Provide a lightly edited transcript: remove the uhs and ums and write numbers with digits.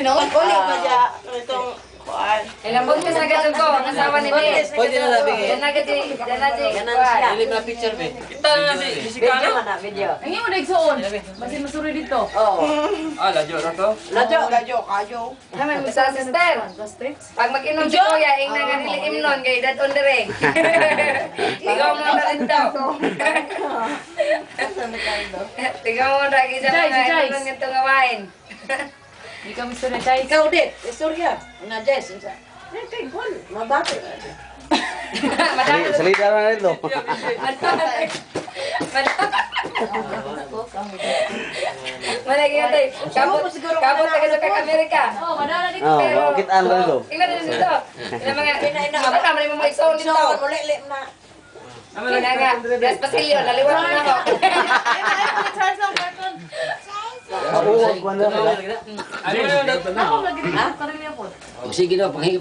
no? Uli pa dya. Itong kuan. Ilang buntis na ganun ko, ang asawa ni Ben. Pwede na nabi Yan na gati, yan na gati. Dili na picture be. Kita na si Kano. Ang imo nagsuon. Basi masuri dito. Ah, ladyo na to. Kajo. Naman, sa sister. Pag mag-inom si Kuya, ing nanganili imnon, kay dad on the ring. Ikaw mo na rin daw. Ikaw mo na rin daw. Ikaw mo na itong wine. Di kami suri tayo. Ikaw din. Istorya. Na Jess. Kay kuan. Mabati. Salida na rin, no? Malagi yun tayo. Kapot taga sa Amerika. Oh, madala dito. Oo, bakit ano na ito? Tingnan din dito. Ina mga mama naman yung mga ison dito. Muli na. Ina nga. Yes, pasilyo. Naliwan na ako. Ako, wag ko na. Ano yun? Ako lagi dito. Karili po. Sige na,